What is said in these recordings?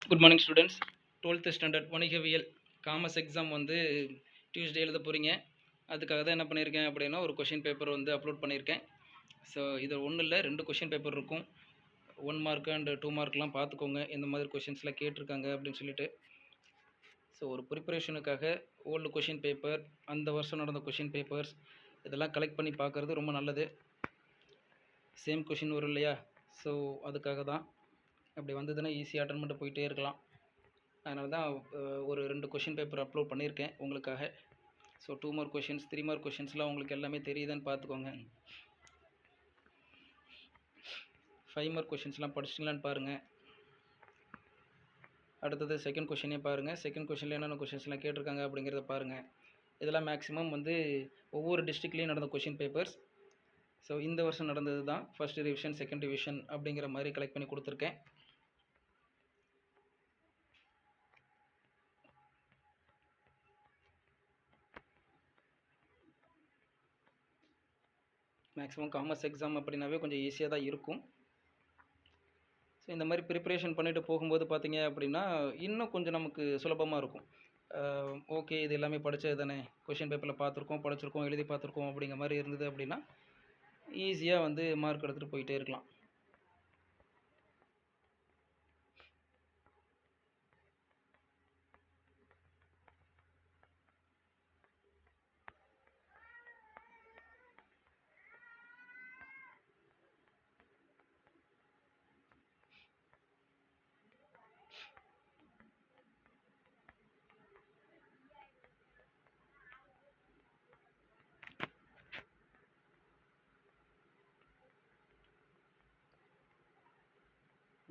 Good morning students. 12th standard வணிகவியல் commerce exam வந்து Tuesday எழுத போகிறீங்க. அதுக்காக தான் என்ன பண்ணியிருக்கேன் அப்படின்னா ஒரு கொஷின் பேப்பர் வந்து அப்லோட் பண்ணியிருக்கேன். ஸோ இது ஒன்றும் இல்லை, 2 கொஷின் பேப்பர் இருக்கும். 1 மார்க் அண்ட் 2 மார்க்லாம் பார்த்துக்கோங்க எந்த மாதிரி கொஷின்ஸ்லாம் கேட்டிருக்காங்க அப்படின்னு சொல்லிட்டு. ஸோ ஒரு ப்ரிப்பரேஷனுக்காக ஓல்டு கொஷின் பேப்பர், அந்த வருஷம் நடந்த கொஷின் பேப்பர்ஸ் இதெல்லாம் கலெக்ட் பண்ணி பார்க்குறது ரொம்ப நல்லது. சேம் கொஷின் வரும் இல்லையா? ஸோ அதுக்காக தான். அப்படி வந்ததுன்னா ஈஸியாக அட்டன் பண்ணிட்டு போயிட்டே இருக்கலாம். அதனால தான் ஒரு 2 கொஷின் பேப்பர் அப்லோட் பண்ணியிருக்கேன் உங்களுக்காக. ஸோ 2 மார்க் கொஷின்ஸ், 3 மார்க் கொஷின்ஸ்லாம் உங்களுக்கு எல்லாமே தெரியுதுன்னு பார்த்துக்கோங்க. 5 மார்க் கொஷின்ஸ்லாம் படிச்சிங்களான்னு பாருங்கள். அடுத்தது செகண்ட் கொஷினே பாருங்கள். செகண்ட் கொஷினில் என்னென்ன கொஷின்ஸ்லாம் கேட்டிருக்காங்க அப்படிங்கிறத பாருங்கள். இதெல்லாம் மேக்ஸிமம் வந்து ஒவ்வொரு டிஸ்ட்ரிக்ட்லேயும் நடந்த கொஷின் பேப்பர்ஸ். ஸோ இந்த வருஷம் நடந்தது தான் ஃபஸ்ட் ரிவிஷன், செகண்ட் ரிவிஷன் அப்படிங்கிற மாதிரி கலெக்ட் பண்ணி கொடுத்துருக்கேன். மேக்ஸிமம் காமர்ஸ் எக்ஸாம் அப்படின்னாவே கொஞ்சம் ஈஸியாக தான் இருக்கும். ஸோ இந்த மாதிரி ப்ரிப்பரேஷன் பண்ணிட்டு போகும்போது பார்த்தீங்க அப்படின்னா இன்னும் கொஞ்சம் நமக்கு சுலபமாக இருக்கும். ஓகே, இது எல்லாமே படித்தது தானே, கொஷின் பேப்பரில் பார்த்துருக்கோம், படிச்சிருக்கோம், எழுதி பார்த்துருக்கோம் அப்படிங்கிற மாதிரி இருந்தது அப்படின்னா ஈஸியாக வந்து மார்க் எடுத்துகிட்டு போயிட்டே இருக்கலாம்.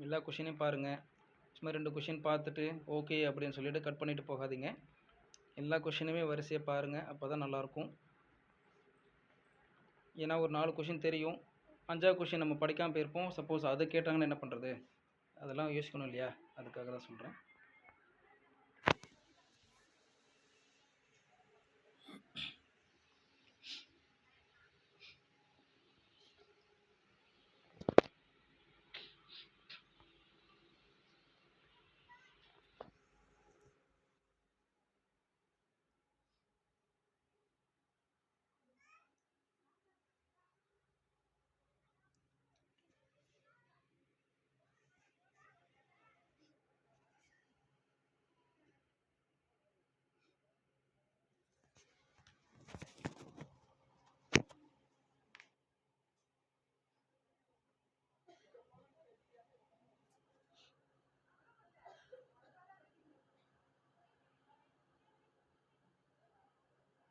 எல்லா கொஷினையும் பாருங்கள். சும்மா 2 கொஷின் பார்த்துட்டு ஓகே அப்படின்னு சொல்லிட்டு கட் பண்ணிவிட்டு போகாதீங்க. எல்லா கொஷினுமே வரிசையாக பாருங்கள், அப்போ தான் நல்லாயிருக்கும். ஏன்னா ஒரு 4 கொஷின் தெரியும், 5ஆவது கொஷின் நம்ம படிக்காமல் போயிருப்போம். சப்போஸ் அதை கேட்டாங்கன்னு என்ன பண்ணுறது, அதெல்லாம் யோசிக்கணும் இல்லையா? அதுக்காக தான் சொல்கிறேன்.